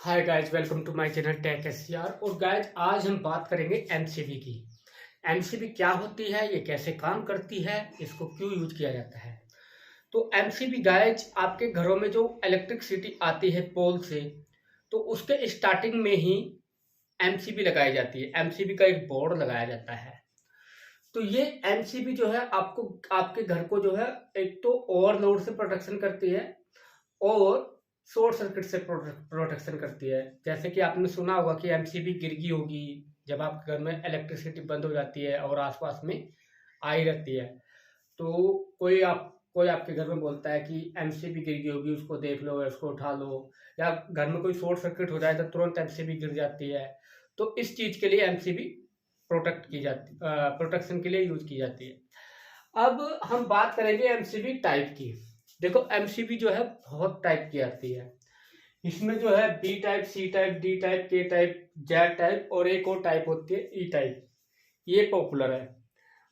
Hi guys, welcome to my channel tech SCR. और guys, आज हम बात करेंगे एमसीबी की। एमसीबी क्या होती है, ये कैसे काम करती है, इसको क्यों यूज किया जाता है। तो एमसीबी गाइस, आपके घरों में जो इलेक्ट्रिसिटी आती है पोल से, तो उसके स्टार्टिंग में ही एमसीबी लगाई जाती है। एमसीबी का एक बोर्ड लगाया जाता है। तो ये एमसीबी जो है आपको आपके घर को जो है एक तो ओवरलोड से प्रोटेक्शन करती है और शॉर्ट सर्किट से प्रोटेक्शन करती है। जैसे कि आपने सुना होगा कि एमसीबी गिर गई होगी जब आपके घर में इलेक्ट्रिसिटी बंद हो जाती है और आसपास में आई रहती है। तो कोई आपके घर में बोलता है कि एमसीबी गिर गई होगी, उसको देख लो, उसको उठा लो। या घर में कोई शॉर्ट सर्किट हो जाए तो तुरंत एमसीबी गिर जाती है। तो इस चीज के लिए एमसीबी प्रोटेक्शन के लिए यूज की जाती है। अब हम बात करेंगे एमसीबी टाइप की। देखो, एमसीबी जो है बहुत टाइप की आती है। इसमें जो है B type, C type, D type, K type, Z type और एक और टाइप होती है ई टाइप। ये पॉपुलर है।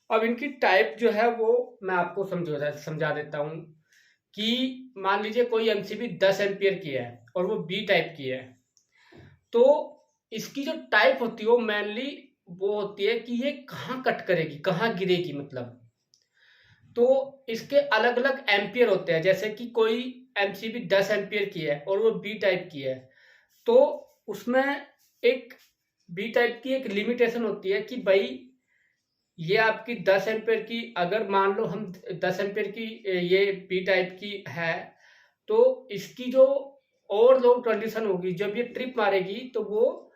अब इनकी टाइप जो है वो मैं आपको समझा देता हूँ कि मान लीजिए कोई एमसीबी 10 एम्पियर की है और वो बी टाइप की है। तो इसकी जो टाइप होती है वो मेनली वो होती है कि ये कहाँ कट करेगी, कहाँ गिरेगी। मतलब तो इसके अलग अलग एम्पियर होते हैं। जैसे कि कोई एमसीबी 10 एम्पियर की है और वो बी टाइप की है, तो उसमें एक बी टाइप की एक लिमिटेशन होती है कि भाई ये आपकी 10 एम्पियर की, अगर मान लो हम 10 एम्पियर की ये बी टाइप की है, तो इसकी जो ओवरलोड कंडीशन होगी, जब ये ट्रिप मारेगी तो वो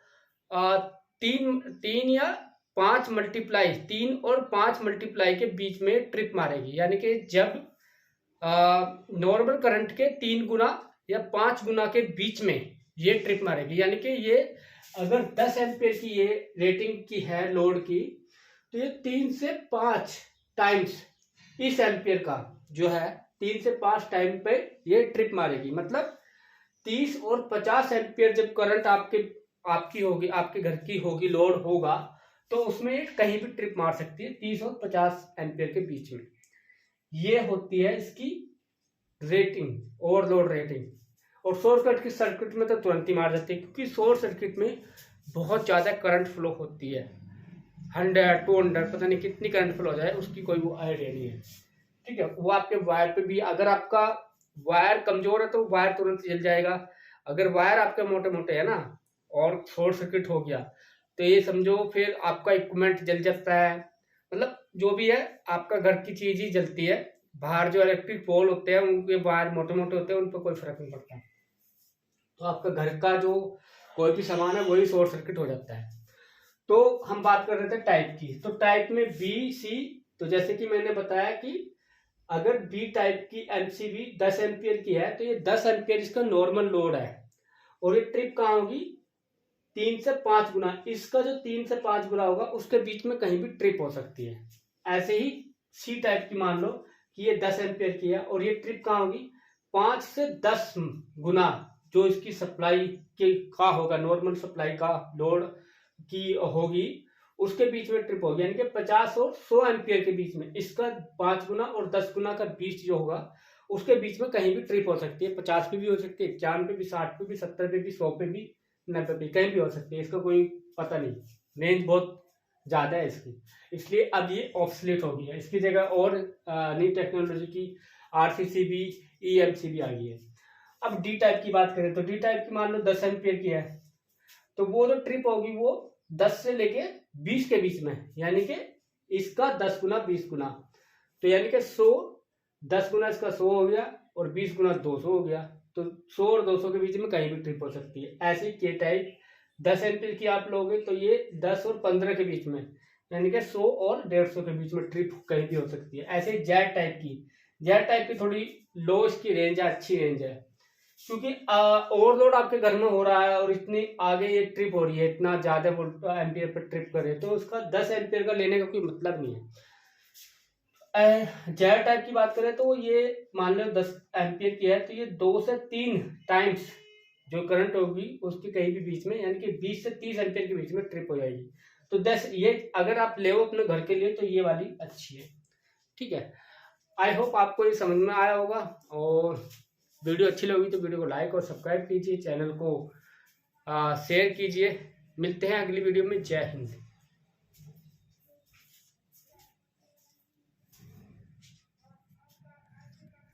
आ, तीन तीन या पांच मल्टीप्लाई, 3 और 5 मल्टीप्लाई के बीच में ट्रिप मारेगी। यानी कि जब नॉर्मल करंट के 3 गुना या 5 गुना के बीच में ये ट्रिप मारेगी। यानी कि ये अगर 10 एम्पियर की ये रेटिंग की है लोड की, तो ये 3 से 5 टाइम्स इस एम्पियर का जो है 3 से 5 टाइम पे ये ट्रिप मारेगी। मतलब 30 और 50 एम्पियर जब करंट आपकी होगी, आपके घर की होगी, लोड होगा, तो उसमें ये कहीं भी ट्रिप मार सकती है 30 और 50 एम्पियर के बीच में। ये होती है इसकी रेटिंग, ओवरलोड रेटिंग। और शॉर्ट सर्किट में तो तुरंत ही मार जाती है, क्योंकि शॉर्ट सर्किट में बहुत ज़्यादा करंट फ्लो होती है। 100 200 पता नहीं कितनी करंट फ्लो हो जाए, उसकी कोई वो आइडिया नहीं है। ठीक है, वो आपके वायर पे भी, अगर आपका वायर कमजोर है तो वायर तुरंत जल जाएगा। अगर वायर आपके मोटे मोटे है ना और शॉर्ट सर्किट हो गया, तो ये समझो फिर आपका इक्विपमेंट जल जाता है। मतलब जो भी है, आपका घर की चीज ही जलती है। बाहर जो इलेक्ट्रिक पोल होते हैं उनके वायर मोटे मोटे होते हैं, उन पर कोई फर्क नहीं पड़ता। तो आपका घर का जो कोई भी सामान है वही शॉर्ट सर्किट हो जाता है। तो हम बात कर रहे थे टाइप की। तो टाइप में बी सी, तो जैसे कि मैंने बताया कि अगर बी टाइप की एमसीबी 10 एम्पियर की है, तो ये 10 एम्पियर इसका नॉर्मल लोड है। और ये ट्रिप कहाँ होगी? 3 से 5 गुना। इसका जो 3 से 5 गुना होगा उसके बीच में कहीं भी ट्रिप हो सकती है। ऐसे ही सी टाइप की मान लो कि ये 10 एम्पियर की है और ये ट्रिप कहाँ होगी? 5 से 10 गुना जो इसकी सप्लाई के का होगा, नॉर्मल सप्लाई का लोड की होगी, उसके बीच में ट्रिप होगी। यानी कि 50 और 100 एम्पियर के बीच में इसका 5 गुना और 10 गुना का बीच जो होगा उसके बीच में कहीं भी ट्रिप हो सकती है। 50 पे भी हो सकती है, 51 पे भी, 60 पे भी, 70 पे भी, 100 पे भी, 90 पे, कहीं भी हो सकती है। इसका कोई पता नहीं, रेंज बहुत ज्यादा है इसकी। इसलिए अब ये ऑब्सलीट हो गई है। इसकी जगह और नई टेक्नोलॉजी की आरसीसीबी, ईएमसीबी आ गई है। अब डी टाइप की बात करें तो डी टाइप की मान लो 10 एम्पियर की है, तो वो जो ट्रिप होगी वो 10 से लेके 20 के बीच में। यानी कि इसका 10 गुना 20 गुना, तो यानी कि 100, 10 गुना इसका 100 हो गया और 20 गुना 200 हो गया। तो 100 और 200 के बीच में कहीं भी ट्रिप हो सकती है। ऐसे के टाइप 10 एम्पियर की आप लोगे तो ये 10 और 15 के बीच में, यानी कि 100 और 150 के बीच में ट्रिप कहीं भी हो सकती है। ऐसे जेड टाइप की थोड़ी लो इसकी रेंज है, अच्छी रेंज है, क्योंकि ओवरलोड आपके घर में हो रहा है और इतनी आगे ये ट्रिप हो रही है, इतना ज्यादा एम्पियर पर ट्रिप करे, तो उसका 10 एम्पियर का लेने का कोई मतलब नहीं है। जेड टाइप की बात करें तो ये मान लो 10 एम्पियर की है, तो ये 2 से 3 टाइम्स जो करंट होगी उसके कहीं भी बीच में, यानी कि 20 से 30 एम्पियर के बीच में ट्रिप हो जाएगी। तो 10 ये अगर आप ले अपने घर के लिए तो ये वाली अच्छी है। ठीक है, आई होप आपको ये समझ में आया होगा। और वीडियो अच्छी लगी तो वीडियो को लाइक और सब्सक्राइब कीजिए, चैनल को शेयर कीजिए। मिलते हैं अगली वीडियो में। जय हिंद।